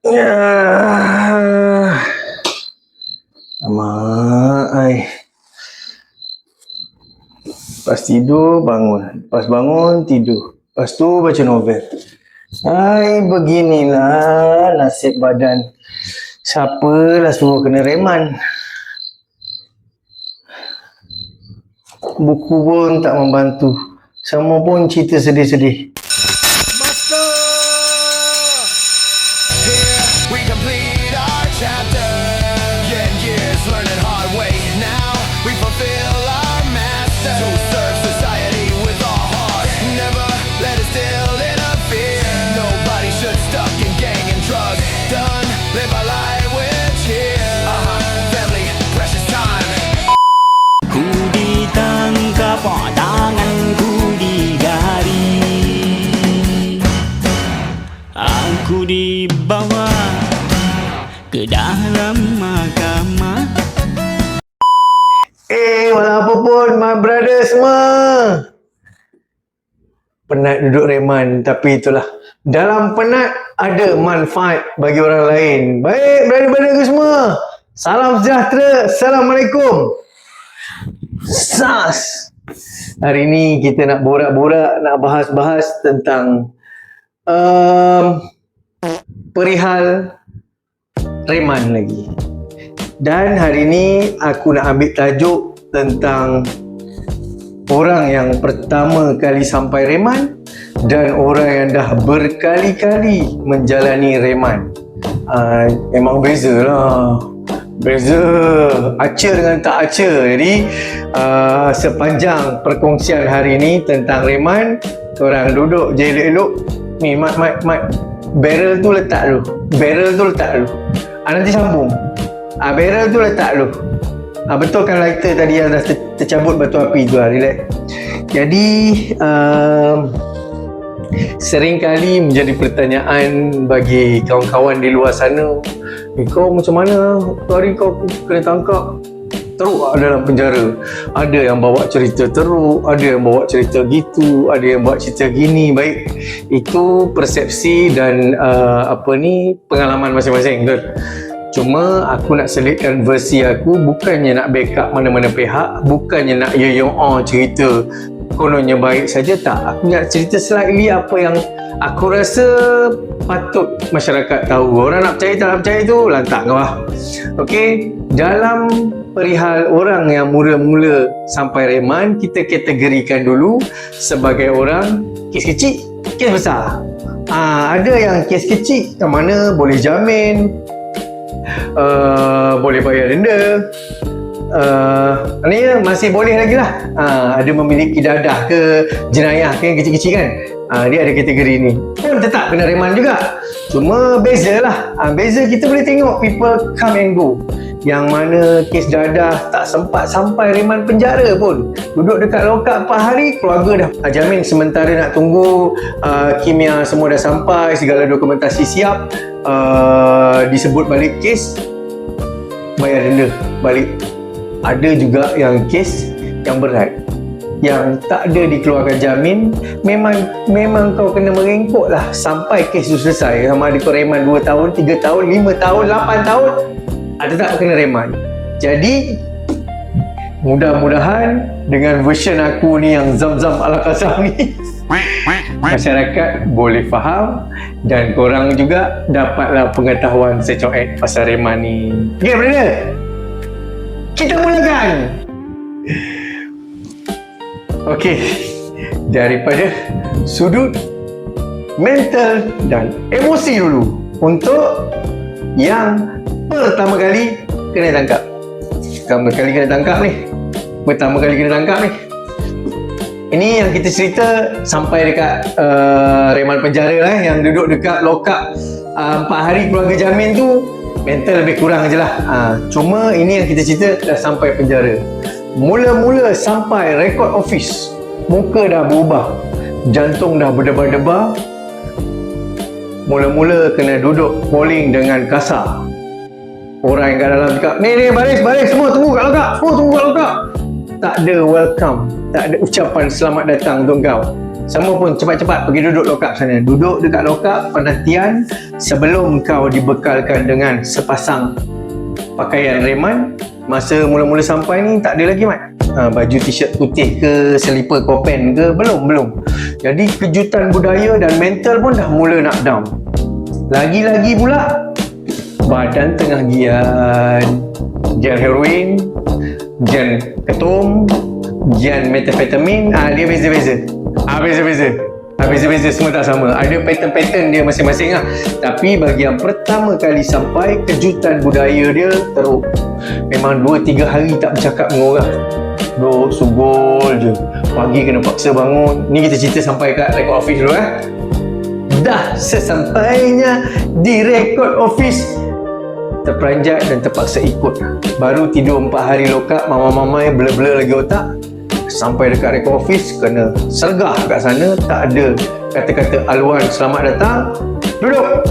Ya. Mak, ai. Pas tidur, bangun. Pas bangun, tidur. Pas tu, baca novel. Ai, beginilah nasib badan. Siapalah suruh kena reman. Buku pun tak membantu. Semua pun cerita sedih-sedih. We complete our chapter. Years learning hard way. Now we fulfill our master to serve society with our heart. Never let it still interfere. Nobody should stuck in gang and drugs. Done, live our life with cheer. Family, precious time. Ku ditangkap, tanganku digari. Aku dibawa ke dalam mahkamah. Walau apa pun, my brother semua. Penat duduk reman, tapi itulah. Dalam penat, ada manfaat bagi orang lain. Baik, brother-brother semua. Salam sejahtera. Assalamualaikum. Sas. Hari ni kita nak borak-borak, nak bahas-bahas tentang perihal reman lagi. Dan hari ni aku nak ambil tajuk tentang orang yang pertama kali sampai reman dan orang yang dah berkali-kali menjalani reman. Memang beza lah. Beza acer dengan tak acer. Jadi sepanjang perkongsian hari ni tentang reman, korang duduk je elok-elok. Ni mat barrel tu letak dulu. Nanti sambung. Barrel tu letak dulu. Betulkan lighter tadi yang dah tercabut batu api tu lah. Relax. Jadi sering kali menjadi pertanyaan bagi kawan-kawan di luar sana. Kau macam mana hari kau kena tangkap? Teruk dalam penjara. Ada yang bawa cerita teruk, ada yang bawa cerita gitu, ada yang bawa cerita gini. Baik, itu persepsi dan pengalaman masing-masing, betul. Cuma aku nak selitkan versi aku, bukannya nak backup mana-mana pihak, bukannya nak cerita kononnya baik saja, tak. Aku nak cerita slightly apa yang aku rasa patut masyarakat tahu. Orang nak percaya tak nak percaya tu lantak kau lah. Okey, dalam perihal orang yang mula-mula sampai reman, kita kategorikan dulu sebagai orang kes kecil, kes besar. Ada yang kes kecil yang mana boleh jamin, boleh bayar denda, ni masih boleh lagi lah. Ada memiliki dadah ke jenayah ke yang kecil-kecil kan, dia ada kategori ni pun tetap kena reman juga. Cuma beza lah. Beza kita boleh tengok people come and go. Yang mana kes dadah tak sempat sampai reman penjara pun, duduk dekat lokap 4 hari, keluarga dah jamin sementara nak tunggu kimia semua dah sampai, segala dokumentasi siap, disebut balik kes, bayar denda balik. Ada juga yang kes yang berat, yang tak ada dikeluarkan jamin, memang kau kena merengkok lah sampai kes tu selesai. Sama ada kau reman 2 tahun, 3 tahun, 5 tahun, 8 tahun, ada tak kena reman. Jadi mudah-mudahan dengan version aku ni yang zam-zam ala kasam ni, masyarakat boleh faham dan korang juga dapatlah pengetahuan secoek pasal reman ni. Okay, brother, kita mulakan. Okey, daripada sudut mental dan emosi dulu, untuk yang pertama kali kena tangkap. Pertama kali kena tangkap ni. Ini yang kita cerita sampai dekat reman penjara lah, yang duduk dekat lokap 4 hari keluarga jamin tu, mental lebih kurang je lah. Cuma ini yang kita cerita dah sampai penjara. Mula-mula sampai rekod office, muka dah berubah, jantung dah berdebar-debar. Mula-mula kena duduk polling dengan kasar. Orang yang kat dalam cakap, ni baris semua tunggu kat lokap, Tak ada welcome, tak ada ucapan selamat datang untuk kau. Semua pun cepat-cepat pergi duduk lokap sana. Duduk dekat lokap penantian sebelum kau dibekalkan dengan sepasang pakaian reman. Masa mula-mula sampai ni tak ada lagi Mat. Baju t-shirt putih ke, selipar kopen ke, belum. Jadi kejutan budaya dan mental pun dah mula nak down. Lagi-lagi pula badan tengah gian heroin, gian ketum, gian metafetamin. Dia beza-beza. Beza-beza, semua tak sama. Ada pattern-pattern dia masing-masing lah. Tapi bagi yang pertama kali sampai, kejutan budaya dia teruk. Memang 2-3 hari tak bercakap dengan orang. Duduk sugul je. Pagi kena paksa bangun. Ni kita cerita sampai kat record office dulu Dah sesampainya di record office, terperanjat dan terpaksa ikut. Baru tidur 4 hari lokap, mama-mama yang blur-blur lagi otak. Sampai dekat record office, kena sergah kat sana. Tak ada kata-kata aluan selamat datang. Duduk,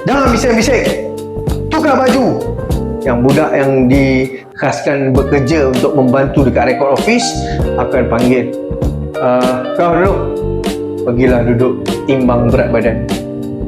jangan bising-bising, tukar baju. Yang budak yang dikhaskan bekerja untuk membantu dekat record office akan panggil, kau duduk, pergilah duduk, timbang berat badan.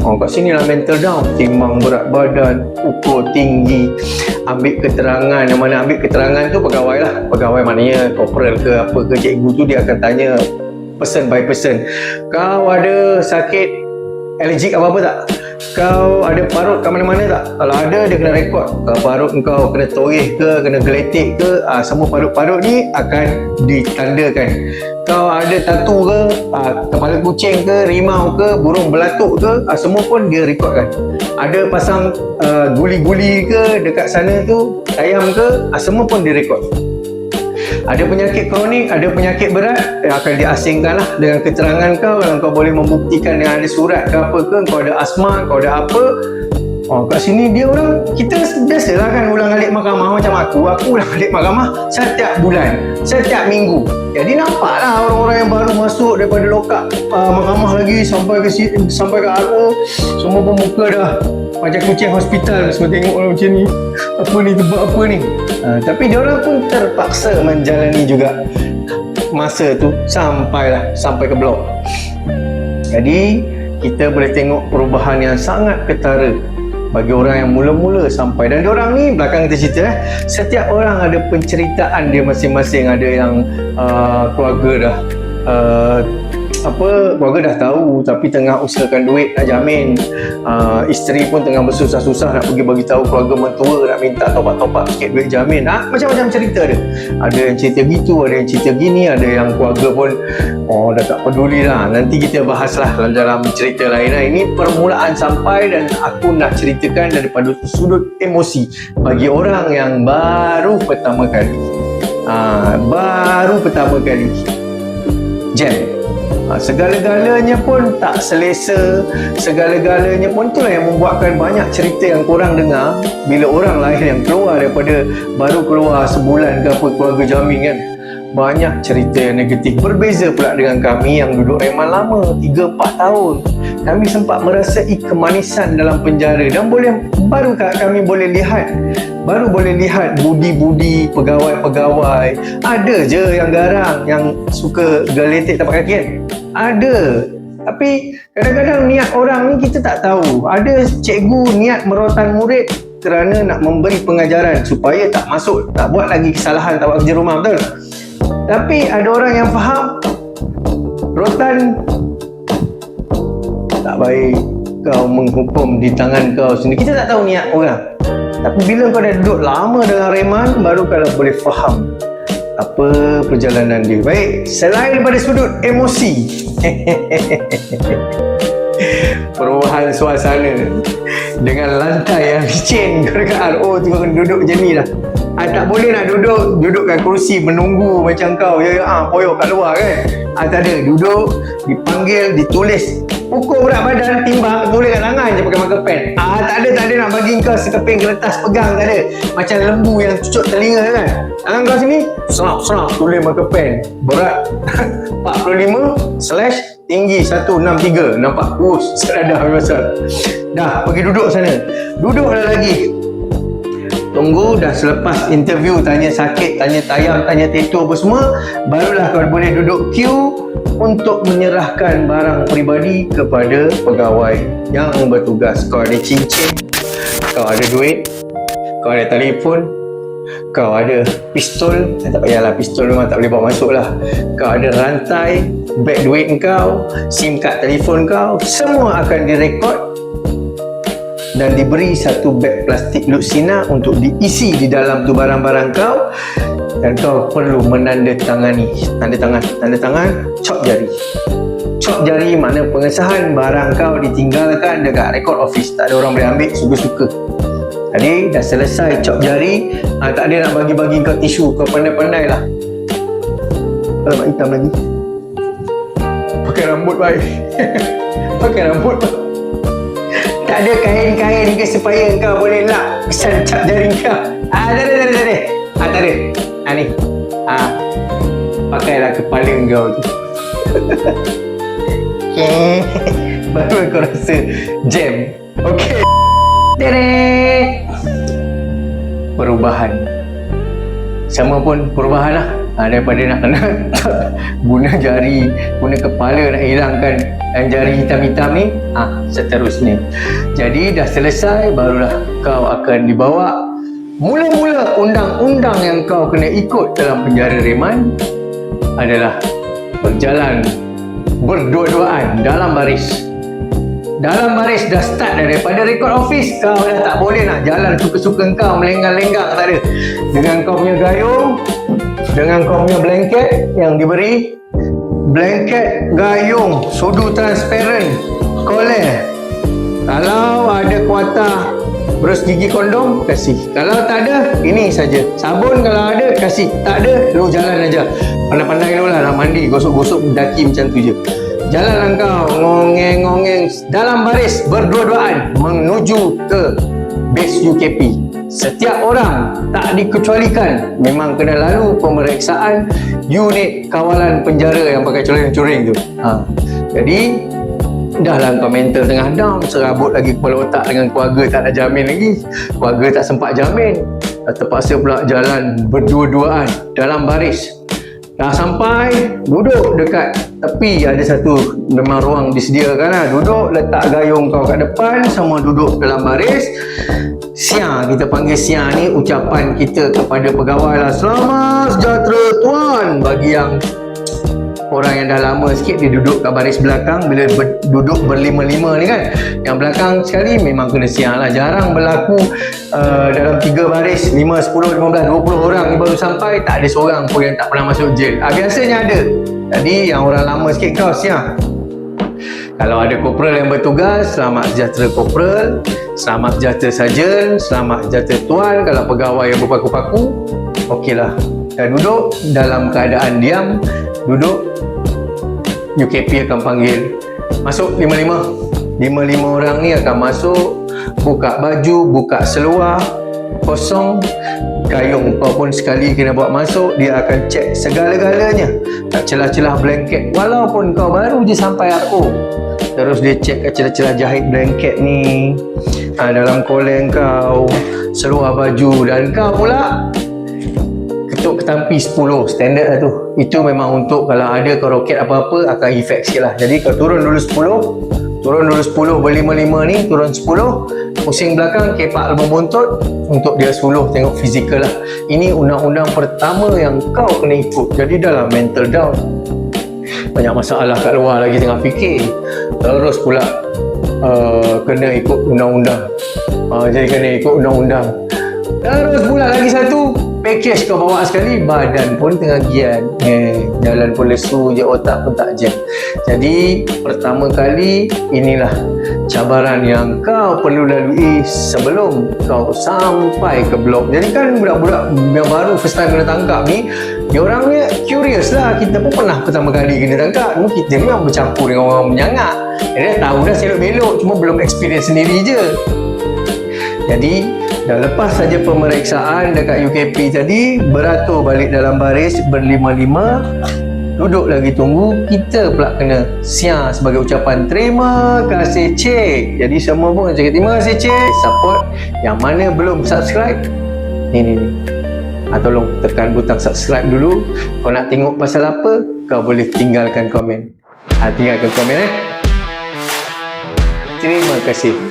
Kat sini lah mental down. Timbang berat badan, ukur tinggi, ambil keterangan. Yang mana ambil keterangan tu pegawai lah. Pegawai maknanya corporal ke apa ke, cikgu tu dia akan tanya person by person. Kau ada sakit allergic apa-apa tak? Kau ada parut kat mana-mana tak? Kalau ada, dia kena rekod. Kalau parut kau kena toreh ke, kena geletik ke, semua parut-parut ni akan ditandakan. Kau ada tatu ke, kepala kucing ke, rimau ke, burung belatuk ke, semua pun dia rekodkan. Ada pasang guli-guli ke dekat sana tu, ayam ke, semua pun direkod. Ada penyakit kronik, ada penyakit berat, akan diasingkan lah dengan keterangan kau. Kalau kau boleh membuktikan dengan ada surat ke apa ke, kau ada asma, kau ada apa. Kat sini dia orang, kita biasalah kan ulang alik mahkamah. Macam aku ulang alik mahkamah setiap bulan, setiap minggu. Jadi nampaklah orang-orang yang baru masuk daripada lokap mahkamah lagi sampai ke RO, semua pun muka dah macam kucing hospital. Semua tengok orang macam ni, apa ni, tebak apa ni. Tapi diorang pun terpaksa menjalani juga masa tu sampai ke blok. Jadi kita boleh tengok perubahan yang sangat ketara bagi orang yang mula-mula sampai. Dan diorang ni belakang kita cerita setiap orang ada penceritaan dia masing-masing. Ada yang keluarga dah keluarga dah tahu tapi tengah usahakan duit nak jamin. Isteri pun tengah bersusah-susah nak pergi bagi tahu keluarga mentua, nak minta top-up sikit duit jamin. Macam-macam cerita dia. Ada yang cerita gitu, ada yang cerita gini, ada yang keluarga pun dah tak peduli lah. Nanti kita bahas lah dalam cerita lain lah. Ini permulaan sampai, dan aku nak ceritakan daripada sudut emosi bagi orang yang baru pertama kali. Jam. Segala-galanya pun tak selesa, segala-galanya pun itulah yang membuatkan banyak cerita yang korang dengar bila orang lain yang keluar daripada baru keluar sebulan ke apa keluarga jamin kan, banyak cerita yang negatif. Berbeza pula dengan kami yang duduk reman lama 3-4 tahun. Kami sempat merasai kemanisan dalam penjara, dan baru kami boleh lihat budi-budi pegawai-pegawai. Ada je yang garang, yang suka geletek tapak kaki kan? Ada. Tapi kadang-kadang niat orang ni kita tak tahu. Ada cikgu niat merotan murid kerana nak memberi pengajaran supaya tak masuk, tak buat lagi kesalahan, tak buat kerja rumah, betul? Tapi ada orang yang faham rotan tak baik, kau menghukum di tangan kau sendiri. Kita tak tahu niat orang. Tapi bila kau dah duduk lama dengan reman, baru kau boleh faham apa perjalanan dia. Baik, selain daripada sudut emosi, perubahan suasana dengan lantai yang licin dekat RO tu, kau kena duduk macam ni lah. Tak boleh nak duduk kat kerusi menunggu macam kau poyok kat luar kan. Tak ada, duduk, dipanggil, ditulis, ukur berat badan, timbang, tulis kat tangan je pakai marker pen. Tak ada nak bagi kau sekeping kertas pegang, tak ada. Macam lembu yang cucuk telinga kan. Tangan kau sini, serap, tulis marker pen. Berat 45/ tinggi 163. Nampak? Sedadah besar. Dah, pergi duduk sana. Duduk dah lagi. Tunggu dah selepas interview, tanya sakit, tanya tayang, tanya tattoo apa semua, barulah kau boleh duduk queue untuk menyerahkan barang peribadi kepada pegawai yang bertugas. Kau ada cincin, kau ada duit, kau ada telefon, kau ada pistol, tak payahlah, pistol memang tak boleh bawa masuk lah. Kau ada rantai, beg duit kau, SIM card telefon kau, semua akan direkod dan diberi satu beg plastik Luxina untuk diisi di dalam tu barang-barang kau, dan kau perlu menandatangani. Tanda tangan, cop jari. Cop jari makna pengesahan barang kau ditinggalkan dekat record office. Tak ada orang boleh ambil suka-suka. Jadi dah selesai cop jari, tak ada nak bagi-bagi kau tisu. Kau pandai-pandai lah. Alamak, hitam lagi. Pakai rambut baik. Pakai rambut baik. Tak ada kain-kain ke supaya kau boleh lap pesan cap jari kau. Tak ada. Ni. Pakailah kepala kau tu. Baru kau rasa jam. Okey. Terek. Perubahan. Sama pun perubahan lah. Daripada nak guna jari, guna kepala nak hilangkan jari hitam-hitam ni, seterusnya. Jadi dah selesai, barulah kau akan dibawa. Mula-mula undang-undang yang kau kena ikut dalam penjara reman adalah berjalan berdua-duaan dalam baris. Dalam baris dah start daripada record office, kau dah tak boleh nak jalan suka-suka kau, melenggang-lenggang, tak ada. Dengan kau punya gayung, dengan kau punya blanket yang diberi, blanket, gayung, sudu transparent, koleh. Kalau ada kuatah berus gigi kondom, kasih. Kalau tak ada, ini saja. Sabun kalau ada, kasih. Tak ada, lu jalan aja. Pandai-pandai lu lah nak mandi, gosok-gosok daki macam tu je. Jalanlah kau ngongeng-ngongeng dalam baris berdua-duaan menuju ke base UKP. Setiap orang tak dikecualikan memang kena lalu pemeriksaan unit kawalan penjara yang pakai coreng-coreng tu. Jadi dah lah kau mental tengah down, serabut lagi kepala otak dengan keluarga tak ada jamin lagi. Keluarga tak sempat jamin. Terpaksa pula jalan berdua-duaan dalam baris. Dah sampai, duduk dekat tepi, ada satu memang ruang disediakan lah. Duduk, letak gayung kau kat depan, semua duduk dalam baris. Siang, kita panggil siang ni ucapan kita kepada pegawai lah. Selamat sejahtera tuan. Bagi yang orang yang dah lama sikit, dia duduk kat baris belakang. Bila duduk berlima-lima ni kan, yang belakang sekali memang kena siang lah. Jarang berlaku dalam 3 baris 5, 10, 15, 20 orang ni baru sampai, tak ada seorang pun yang tak pernah masuk jail. Biasanya ada. Jadi yang orang lama sikit kau siang. Kalau ada korporal yang bertugas, selamat sejahtera korporal, selamat sejahtera sarjan, selamat sejahtera tuan. Kalau pegawai yang berpaku-paku, okeylah. Dah duduk dalam keadaan diam, duduk, UKP akan panggil masuk 5 orang ni akan masuk, buka baju, buka seluar kosong, gayung kau pun sekali kena bawa masuk. Dia akan cek segala-galanya, kat celah-celah blanket, walaupun kau baru je sampai RO. Terus dia cek kat celah-celah jahit blanket ni, dalam koleng kau, seluar baju, dan kau pula ketuk ketampi 10, standard lah tu. Itu memang untuk kalau ada kau roket apa-apa akan efek sikit lah. Jadi kau turun dulu 10 berlima-lima ni, turun 10, pusing belakang, kepak lubang buntut, untuk dia 10, tengok fizikal lah. Ini undang-undang pertama yang kau kena ikut. Jadi dalam mental down, banyak masalah kat luar lagi tengah fikir, terus pula kena ikut undang-undang. Jadi kena ikut undang-undang. Terus pula lagi satu, package kau bawa sekali, badan pun tengah gian, jalan pun lesu je, otak pun tak jam. Jadi pertama kali inilah cabaran yang kau perlu lalui sebelum kau sampai ke blok. Jadi kan budak-budak yang baru first time kena tangkap ni, diorang ni curious lah. Kita pun pernah pertama kali kena tangkap, kita memang bercampur dengan orang menyangak. Dia tahu dah selok-belok, cuma belum experience sendiri je. Jadi dah lepas saja pemeriksaan dekat UKP tadi, beratur balik dalam baris berlima-lima, duduk lagi tunggu. Kita pula kena siar sebagai ucapan terima kasih cik. Jadi semua pun cakap terima kasih cik. Support yang mana belum subscribe, Ni. Tolong tekan butang subscribe dulu. Kau nak tengok pasal apa, kau boleh tinggalkan komen. Tinggalkan komen Terima kasih.